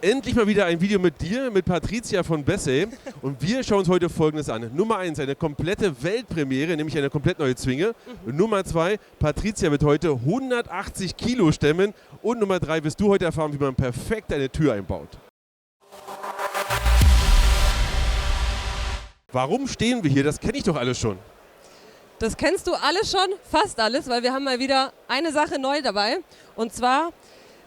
Endlich mal wieder ein Video mit dir, mit Patricia von Bessey. Und wir schauen uns heute Folgendes an. Nummer 1, eine komplette Weltpremiere, nämlich eine komplett neue Zwinge. Und Nummer 2, Patricia wird heute 180 Kilo stemmen. Und Nummer 3, wirst du heute erfahren, wie man perfekt eine Tür einbaut. Warum stehen wir hier? Das kenne ich doch alles schon. Das kennst du alles schon, fast alles, weil wir haben mal wieder eine Sache neu dabei. Und zwar,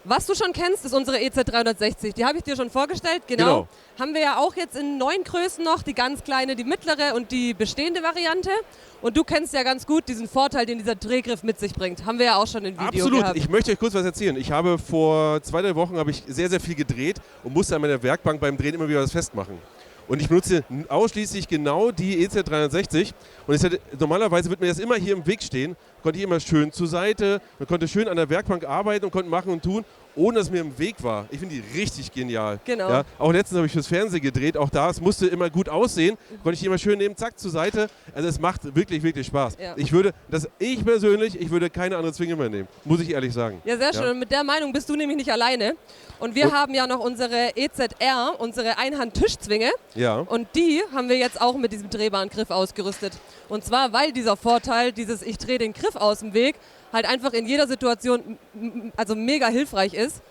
was du schon kennst, ist unsere EZ360. Die habe ich dir schon vorgestellt, genau. Haben wir ja auch jetzt in 9 Größen noch, die ganz kleine, die mittlere und die bestehende Variante. Und du kennst ja ganz gut diesen Vorteil, den dieser Drehgriff mit sich bringt. Haben wir ja auch schon im Video Absolut. gehabt. Ich möchte euch kurz was erzählen. Ich habe vor 2-3 Wochen sehr, sehr viel gedreht und musste an meiner Werkbank beim Drehen immer wieder was festmachen. Und ich benutze ausschließlich genau die EZ360. Und normalerweise würde mir das immer hier im Weg stehen. Konnte ich immer schön zur Seite, man konnte schön an der Werkbank arbeiten und konnte machen und tun, ohne dass es mir im Weg war. Ich finde die richtig genial. Genau. Ja, auch letztens habe ich fürs Fernsehen gedreht, auch da, es musste immer gut aussehen. Konnte ich die immer schön nehmen, zack, zur Seite. Also es macht wirklich, wirklich Spaß. Ja. Ich persönlich würde keine andere Zwinge mehr nehmen, muss ich ehrlich sagen. Ja, sehr schön. Und mit der Meinung bist du nämlich nicht alleine. Und wir haben ja noch unsere EZR, unsere Einhand-Tischzwinge. Ja. Und die haben wir jetzt auch mit diesem drehbaren Griff ausgerüstet. Und zwar, weil dieser Vorteil, ich drehe den Griff aus dem Weg, halt einfach in jeder Situation also mega hilfreich ist.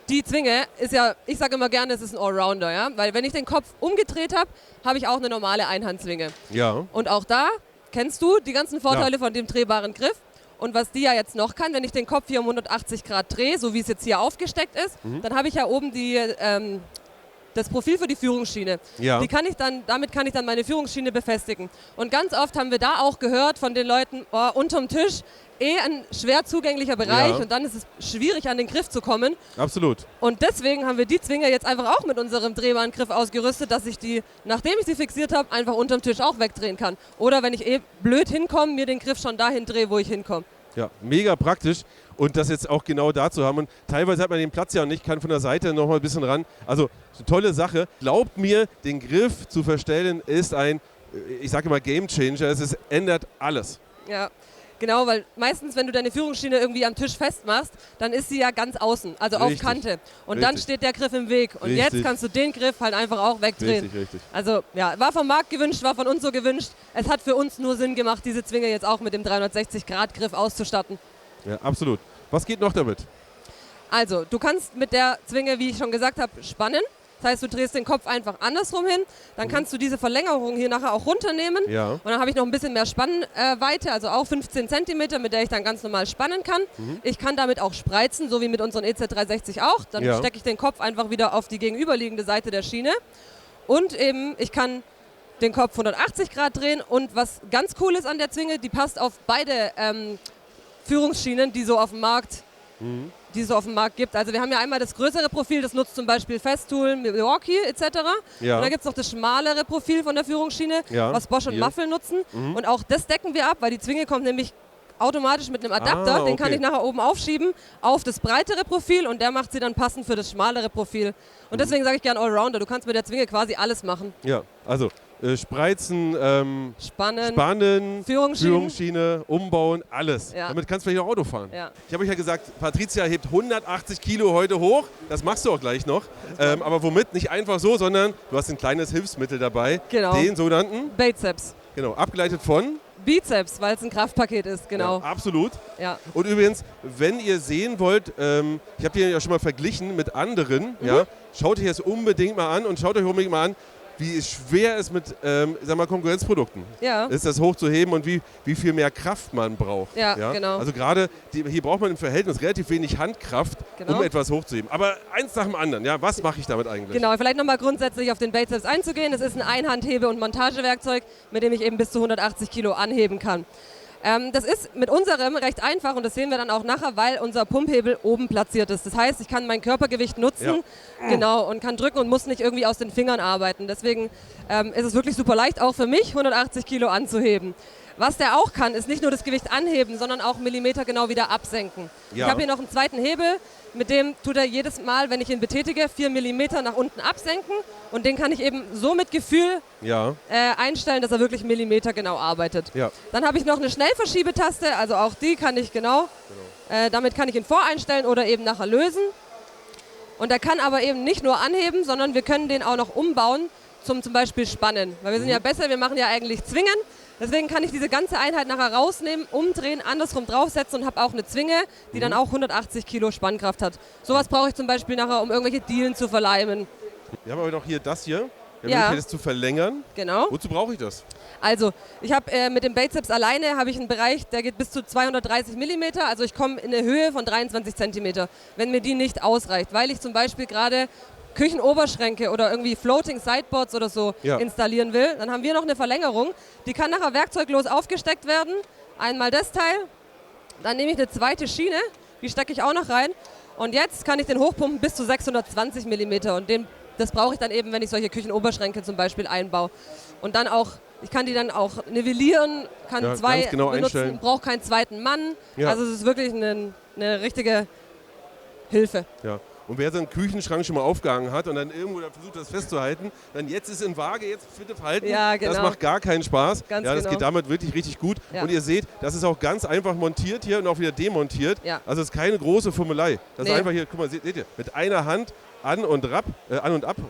Die Zwinge ist ja, ich sage immer gerne, es ist ein Allrounder, ja? Weil wenn ich den Kopf umgedreht habe, habe ich auch eine normale Einhandzwinge. Ja. Und auch da kennst du die ganzen Vorteile von dem drehbaren Griff. Und was die ja jetzt noch kann, wenn ich den Kopf hier um 180 Grad drehe, so wie es jetzt hier aufgesteckt ist, dann habe ich ja oben das Profil für die Führungsschiene. Ja. Damit kann ich dann meine Führungsschiene befestigen. Und ganz oft haben wir da auch gehört von den Leuten, unterm Tisch ein schwer zugänglicher Bereich und dann ist es schwierig, an den Griff zu kommen. Absolut. Und deswegen haben wir die Zwinge jetzt einfach auch mit unserem drehbaren Griff ausgerüstet, dass ich die, nachdem ich sie fixiert habe, einfach unterm Tisch auch wegdrehen kann. Oder wenn ich blöd hinkomme, mir den Griff schon dahin drehe, wo ich hinkomme. Ja, mega praktisch und das jetzt auch genau dazu haben. Und teilweise hat man den Platz ja nicht, kann von der Seite noch mal ein bisschen ran. Also eine tolle Sache. Glaubt mir, den Griff zu verstellen ist ein, ich sage immer Game Changer. Es ändert alles. Ja. Genau, weil meistens, wenn du deine Führungsschiene irgendwie am Tisch festmachst, dann ist sie ja ganz außen, also auf Kante. Und dann steht der Griff im Weg. Und jetzt kannst du den Griff halt einfach auch wegdrehen. Richtig. Also ja, war vom Markt gewünscht, war von uns so gewünscht. Es hat für uns nur Sinn gemacht, diese Zwinge jetzt auch mit dem 360-Grad-Griff auszustatten. Ja, absolut. Was geht noch damit? Also, du kannst mit der Zwinge, wie ich schon gesagt habe, spannen. Das heißt, du drehst den Kopf einfach andersrum hin, dann kannst du diese Verlängerung hier nachher auch runternehmen. Ja. Und dann habe ich noch ein bisschen mehr Spannweite, also auch 15 cm, mit der ich dann ganz normal spannen kann. Ich kann damit auch spreizen, so wie mit unseren EZ360 auch. Dann stecke ich den Kopf einfach wieder auf die gegenüberliegende Seite der Schiene. Und eben, ich kann den Kopf 180 Grad drehen. Und was ganz cool ist an der Zwinge, die passt auf beide Führungsschienen, die so auf dem Markt gibt. Also wir haben ja einmal das größere Profil, das nutzt zum Beispiel Festool, Milwaukee etc. Ja. Und dann gibt es noch das schmalere Profil von der Führungsschiene, was Bosch und Muffel nutzen. Und auch das decken wir ab, weil die Zwinge kommt nämlich automatisch mit einem Adapter. Den kann ich nachher oben aufschieben auf das breitere Profil und der macht sie dann passend für das schmalere Profil. Und deswegen sage ich gerne Allrounder. Du kannst mit der Zwinge quasi alles machen. Ja, also spreizen, spannen, Führungsschiene, umbauen, alles. Ja. Damit kannst du vielleicht auch Auto fahren. Ja. Ich habe euch ja gesagt, Patricia hebt 180 Kilo heute hoch. Das machst du auch gleich noch. Aber womit? Nicht einfach so, sondern du hast ein kleines Hilfsmittel dabei. Genau. Den sogenannten Bizeps. Genau, abgeleitet von Bizeps, weil es ein Kraftpaket ist, genau. Ja, absolut. Ja. Und übrigens, wenn ihr sehen wollt, ich habe die ja schon mal verglichen mit anderen, ja, schaut euch das unbedingt mal an und schaut euch unbedingt mal an, wie schwer es mit Konkurrenzprodukten ist, das hochzuheben und wie viel mehr Kraft man braucht. Ja, genau. Also gerade hier braucht man im Verhältnis relativ wenig Handkraft, um etwas hochzuheben. Aber eins nach dem anderen, ja, was mache ich damit eigentlich? Genau, vielleicht nochmal grundsätzlich auf den Bizeps einzugehen. Es ist ein Einhandhebe- und Montagewerkzeug, mit dem ich eben bis zu 180 Kilo anheben kann. Das ist mit unserem recht einfach und das sehen wir dann auch nachher, weil unser Pumphebel oben platziert ist. Das heißt, ich kann mein Körpergewicht nutzen und kann drücken und muss nicht irgendwie aus den Fingern arbeiten. Deswegen ist es wirklich super leicht, auch für mich 180 Kilo anzuheben. Was der auch kann, ist nicht nur das Gewicht anheben, sondern auch Millimeter genau wieder absenken. Ja. Ich habe hier noch einen zweiten Hebel, mit dem tut er jedes Mal, wenn ich ihn betätige, 4 Millimeter nach unten absenken. Und den kann ich eben so mit Gefühl einstellen, dass er wirklich Millimeter genau arbeitet. Ja. Dann habe ich noch eine Schnellverschiebetaste, also auch die kann ich damit kann ich ihn voreinstellen oder eben nachher lösen. Und der kann aber eben nicht nur anheben, sondern wir können den auch noch umbauen zum Beispiel Spannen. Weil wir sind ja besser, wir machen ja eigentlich Zwingen. Deswegen kann ich diese ganze Einheit nachher rausnehmen, umdrehen, andersrum draufsetzen und habe auch eine Zwinge, die dann auch 180 Kilo Spannkraft hat. Sowas brauche ich zum Beispiel nachher, um irgendwelche Dielen zu verleimen. Wir haben aber noch hier das hier. Die Möglichkeit, das zu verlängern. Genau. Wozu brauche ich das? Also, ich habe mit dem Bizeps alleine habe ich einen Bereich, der geht bis zu 230 mm. Also ich komme in eine Höhe von 23 cm, wenn mir die nicht ausreicht. Weil ich zum Beispiel gerade Küchenoberschränke oder irgendwie Floating Sideboards oder so installieren will. Dann haben wir noch eine Verlängerung. Die kann nachher werkzeuglos aufgesteckt werden. Einmal das Teil. Dann nehme ich eine zweite Schiene. Die stecke ich auch noch rein. Und jetzt kann ich den hochpumpen bis zu 620 mm. Und das brauche ich dann eben, wenn ich solche Küchenoberschränke zum Beispiel einbaue. Und dann auch, ich kann die dann auch nivellieren, kann zwei genau benutzen, brauche keinen zweiten Mann. Ja. Also es ist wirklich eine richtige Hilfe. Ja. Und wer so einen Küchenschrank schon mal aufgehangen hat und dann irgendwo versucht, das festzuhalten, dann jetzt ist in Waage, jetzt bitte halten. Ja, genau. Das macht gar keinen Spaß. Das genau. geht damit wirklich richtig gut. Ja. Und ihr seht, das ist auch ganz einfach montiert hier und auch wieder demontiert. Ja. Also es ist keine große Fummelei. Das ist einfach hier, guck mal, seht ihr, mit einer Hand an und ab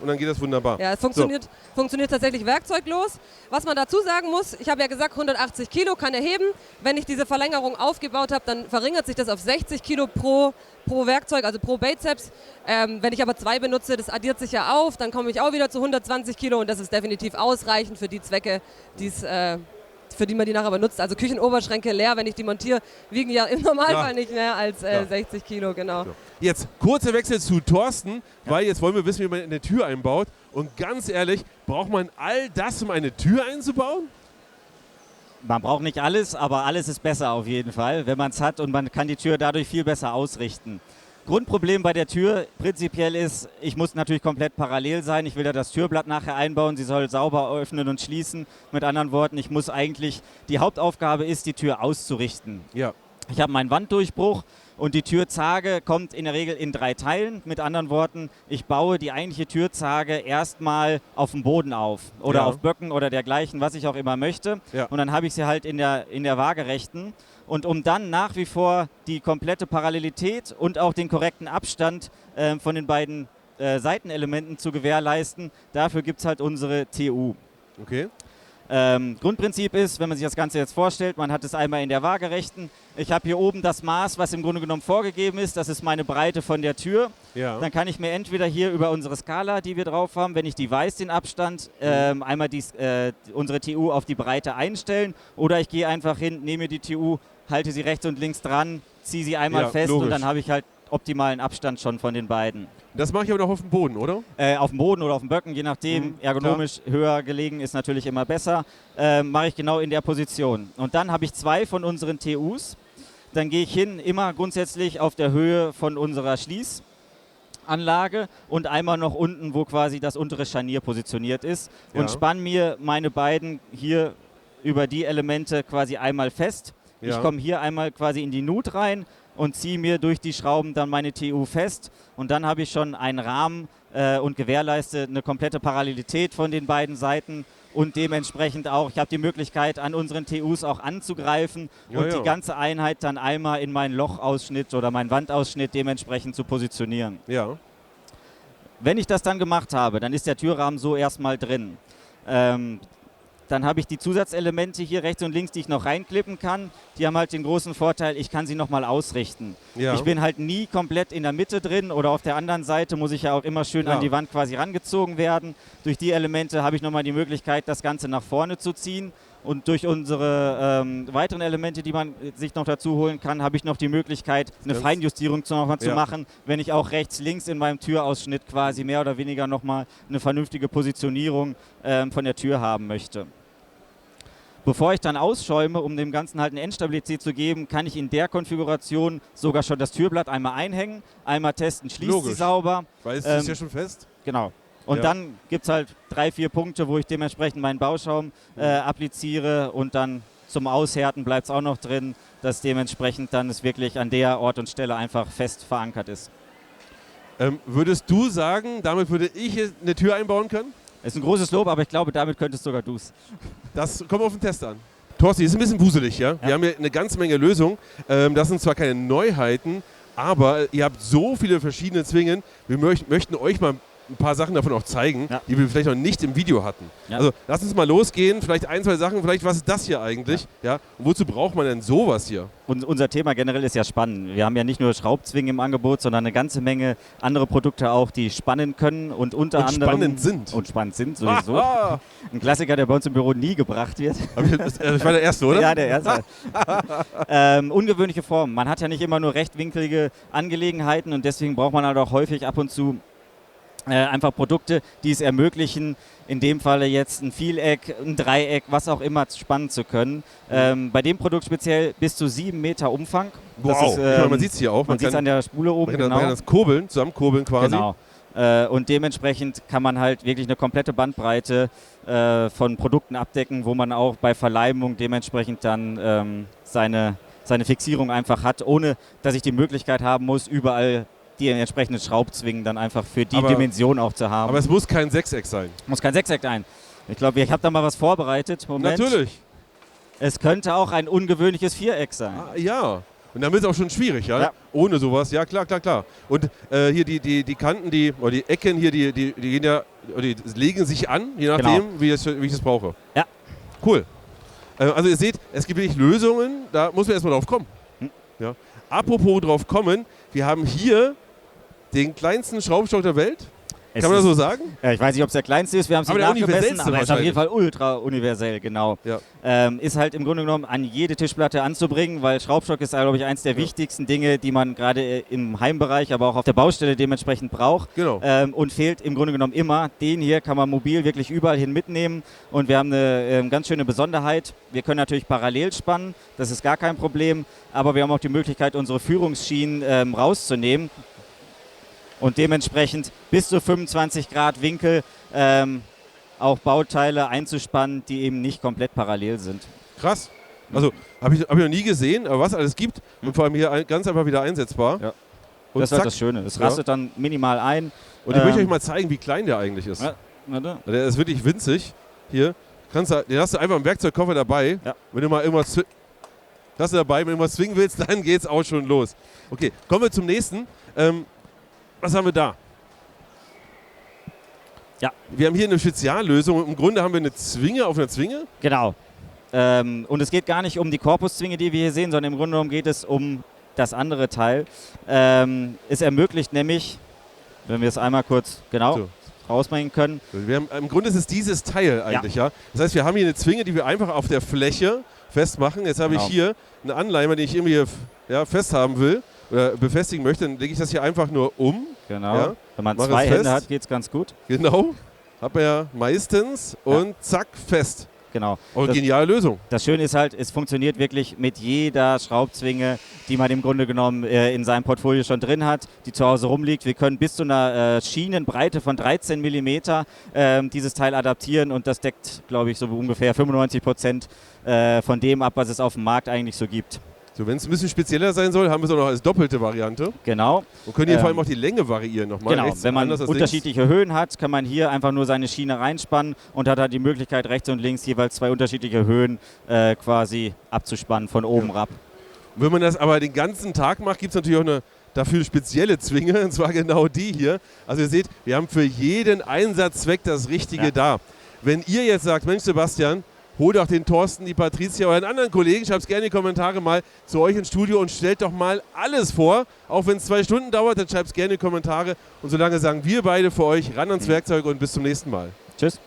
und dann geht das wunderbar. Ja, es funktioniert tatsächlich werkzeuglos. Was man dazu sagen muss, ich habe ja gesagt, 180 Kilo kann er heben. Wenn ich diese Verlängerung aufgebaut habe, dann verringert sich das auf 60 Kilo pro Werkzeug, also pro Bizeps. Wenn ich aber 2 benutze, das addiert sich ja auf, dann komme ich auch wieder zu 120 Kilo und das ist definitiv ausreichend für die Zwecke, für die man die nachher benutzt. Also Küchenoberschränke leer, wenn ich die montiere, wiegen ja im Normalfall nicht mehr als 60 Kilo, genau. So. Jetzt kurzer Wechsel zu Thorsten, weil jetzt wollen wir wissen, wie man eine Tür einbaut. Und ganz ehrlich, braucht man all das, um eine Tür einzubauen? Man braucht nicht alles, aber alles ist besser auf jeden Fall, wenn man es hat und man kann die Tür dadurch viel besser ausrichten. Grundproblem bei der Tür prinzipiell ist, ich muss natürlich komplett parallel sein. Ich will ja das Türblatt nachher einbauen, sie soll sauber öffnen und schließen. Mit anderen Worten, ich muss eigentlich, die Hauptaufgabe ist, die Tür auszurichten. Ja. Ich habe meinen Wanddurchbruch und die Türzage kommt in der Regel in 3 Teilen. Mit anderen Worten, ich baue die eigentliche Türzage erstmal auf dem Boden auf oder auf Böcken oder dergleichen, was ich auch immer möchte. Ja. Und dann habe ich sie halt in der Waagerechten. Und um dann nach wie vor die komplette Parallelität und auch den korrekten Abstand von den beiden Seitenelementen zu gewährleisten, dafür gibt es halt unsere TU. Okay. Grundprinzip ist, wenn man sich das Ganze jetzt vorstellt, man hat es einmal in der Waagerechten. Ich habe hier oben das Maß, was im Grunde genommen vorgegeben ist. Das ist meine Breite von der Tür. Ja. Dann kann ich mir entweder hier über unsere Skala, die wir drauf haben, wenn ich die weiß, den Abstand, einmal unsere TU auf die Breite einstellen. Oder ich gehe einfach hin, nehme die TU, halte sie rechts und links dran, ziehe sie einmal fest logisch. Und dann habe ich halt optimalen Abstand schon von den beiden. Das mache ich aber noch auf dem Boden, oder? Auf dem Boden oder auf dem Böcken, je nachdem. Ergonomisch höher gelegen ist natürlich immer besser. Mache ich genau in der Position. Und dann habe ich 2 von unseren TUs. Dann gehe ich hin, immer grundsätzlich auf der Höhe von unserer Schließanlage und einmal noch unten, wo quasi das untere Scharnier positioniert ist. Und spanne mir meine beiden hier über die Elemente quasi einmal fest. Ich komme hier einmal quasi in die Nut rein und ziehe mir durch die Schrauben dann meine TU fest und dann habe ich schon einen Rahmen und gewährleiste eine komplette Parallelität von den beiden Seiten und dementsprechend auch, ich habe die Möglichkeit an unseren TUs auch anzugreifen und die ganze Einheit dann einmal in meinen Lochausschnitt oder meinen Wandausschnitt dementsprechend zu positionieren. Ja. Wenn ich das dann gemacht habe, dann ist der Türrahmen so erstmal drin. Dann habe ich die Zusatzelemente hier rechts und links, die ich noch reinklippen kann. Die haben halt den großen Vorteil, ich kann sie nochmal ausrichten. Ja. Ich bin halt nie komplett in der Mitte drin oder auf der anderen Seite muss ich ja auch immer schön an die Wand quasi rangezogen werden. Durch die Elemente habe ich nochmal die Möglichkeit, das Ganze nach vorne zu ziehen. Und durch unsere weiteren Elemente, die man sich noch dazu holen kann, habe ich noch die Möglichkeit, eine Feinjustierung zu machen, wenn ich auch rechts, links in meinem Türausschnitt quasi mehr oder weniger nochmal eine vernünftige Positionierung von der Tür haben möchte. Bevor ich dann ausschäume, um dem Ganzen halt eine Endstabilität zu geben, kann ich in der Konfiguration sogar schon das Türblatt einmal einhängen, einmal testen, schließt sie sauber. Weil es ist ja schon fest. Genau. Und dann gibt es halt 3, 4 Punkte, wo ich dementsprechend meinen Bauschaum appliziere und dann zum Aushärten bleibt es auch noch drin, dass dementsprechend dann es wirklich an der Ort und Stelle einfach fest verankert ist. Würdest du sagen, damit würde ich eine Tür einbauen können? Ist ein großes Lob, aber ich glaube, damit könntest sogar du es. Das kommt auf den Test an. Thorsten, ist ein bisschen wuselig, ja? Wir haben hier eine ganze Menge Lösungen. Das sind zwar keine Neuheiten, Aber ihr habt so viele verschiedene Zwingen, wir möchten euch mal ein paar Sachen davon auch zeigen, die wir vielleicht noch nicht im Video hatten. Ja. Also lass uns mal losgehen, vielleicht 1, 2 Sachen, vielleicht was ist das hier eigentlich? Ja. Und wozu braucht man denn sowas hier? Und unser Thema generell ist ja Spannen. Wir haben ja nicht nur Schraubzwingen im Angebot, sondern eine ganze Menge andere Produkte auch, die spannen können und unter anderem... spannend sind. Und spannend sind, sowieso. Ein Klassiker, der bei uns im Büro nie gebracht wird. Ich war der Erste, oder? Ja, der Erste. Ungewöhnliche Formen. Man hat ja nicht immer nur rechtwinklige Angelegenheiten und deswegen braucht man halt auch häufig ab und zu einfach Produkte, die es ermöglichen, in dem Falle jetzt ein Vieleck, ein Dreieck, was auch immer spannen zu können. Bei dem Produkt speziell bis zu 7 Meter Umfang. Wow, das ist, man sieht es hier auch. Man sieht es an der Spule oben, man kann das kurbeln, zusammenkurbeln quasi. Genau. Und dementsprechend kann man halt wirklich eine komplette Bandbreite von Produkten abdecken, wo man auch bei Verleimung dementsprechend dann seine Fixierung einfach hat, ohne dass ich die Möglichkeit haben muss, überall die entsprechenden Schraubzwingen dann einfach für die Dimension auch zu haben. Aber es muss kein Sechseck sein. Muss kein Sechseck sein. Ich glaube, ich habe da mal was vorbereitet. Moment. Natürlich. Es könnte auch ein ungewöhnliches Viereck sein. Ja. Und dann wird es auch schon schwierig, ja? Ohne sowas, ja klar. Und hier die Kanten, oder die Ecken hier, die gehen ja, die legen sich an, je nachdem, wie ich das brauche. Ja. Cool. Also ihr seht, es gibt wirklich Lösungen, da muss man erstmal drauf kommen. Ja. Apropos drauf kommen, wir haben hier den kleinsten Schraubstock der Welt. Kann man das so sagen? Ja, ich weiß nicht, ob es der kleinste ist, wir haben es nicht nachgemessen, aber er ist auf jeden Fall ultra universell, genau. Ja. Ist halt im Grunde genommen an jede Tischplatte anzubringen, weil Schraubstock ist, glaube ich, eins der wichtigsten Dinge, die man gerade im Heimbereich, aber auch auf der Baustelle dementsprechend braucht. Genau. Und fehlt im Grunde genommen immer. Den hier kann man mobil wirklich überall hin mitnehmen und wir haben eine ganz schöne Besonderheit. Wir können natürlich parallel spannen, das ist gar kein Problem, aber wir haben auch die Möglichkeit, unsere Führungsschienen rauszunehmen. Und dementsprechend bis zu 25 Grad Winkel auch Bauteile einzuspannen, die eben nicht komplett parallel sind. Krass. Also habe ich noch nie gesehen, aber was alles gibt und vor allem hier ganz einfach wieder einsetzbar. Ja. Und das ist halt das Schöne. Es rastet dann minimal ein. Und ich möchte euch mal zeigen, wie klein der eigentlich ist. Ja, der ist wirklich winzig. Hier, den hast du einfach im Werkzeugkoffer dabei. Ja. Wenn du mal irgendwas wenn du irgendwas zwingen willst, dann geht's auch schon los. Okay, kommen wir zum nächsten. Was haben wir da? Ja. Wir haben hier eine Speziallösung. Im Grunde haben wir eine Zwinge auf einer Zwinge. Genau. Und es geht gar nicht um die Korpuszwinge, die wir hier sehen, sondern im Grunde genommen geht es um das andere Teil. Es ermöglicht nämlich, wenn wir es einmal kurz rausbringen können. Im Grunde ist es dieses Teil eigentlich, ja. Das heißt, wir haben hier eine Zwinge, die wir einfach auf der Fläche festmachen. Jetzt habe ich hier einen Anleimer, den ich irgendwie festhaben will oder befestigen möchte. Dann lege ich das hier einfach nur um. Genau. Ja, wenn man 2 Hände hat, geht es ganz gut. Genau. Hat man ja meistens und zack, fest. Genau. Oh, geniale Lösung. Das Schöne ist halt, es funktioniert wirklich mit jeder Schraubzwinge, die man im Grunde genommen in seinem Portfolio schon drin hat, die zu Hause rumliegt. Wir können bis zu einer Schienenbreite von 13 mm dieses Teil adaptieren und das deckt, glaube ich, so ungefähr 95% von dem ab, was es auf dem Markt eigentlich so gibt. So, wenn es ein bisschen spezieller sein soll, haben wir es auch noch als doppelte Variante. Genau. Und können hier vor allem auch die Länge variieren nochmal. Genau, wenn man unterschiedliche Höhen hat, kann man hier einfach nur seine Schiene reinspannen und hat halt die Möglichkeit, rechts und links jeweils 2 unterschiedliche Höhen quasi abzuspannen, von oben herab. Wenn man das aber den ganzen Tag macht, gibt es natürlich auch eine dafür spezielle Zwinge, und zwar genau die hier. Also ihr seht, wir haben für jeden Einsatzzweck das Richtige da. Wenn ihr jetzt sagt, Mensch Sebastian, hol doch den Thorsten, die Patricia oder einen anderen Kollegen, schreibt es gerne in die Kommentare mal zu euch ins Studio und stellt doch mal alles vor. Auch wenn es 2 Stunden dauert, dann schreibt es gerne in die Kommentare. Und solange sagen wir beide für euch ran ans Werkzeug und bis zum nächsten Mal. Tschüss.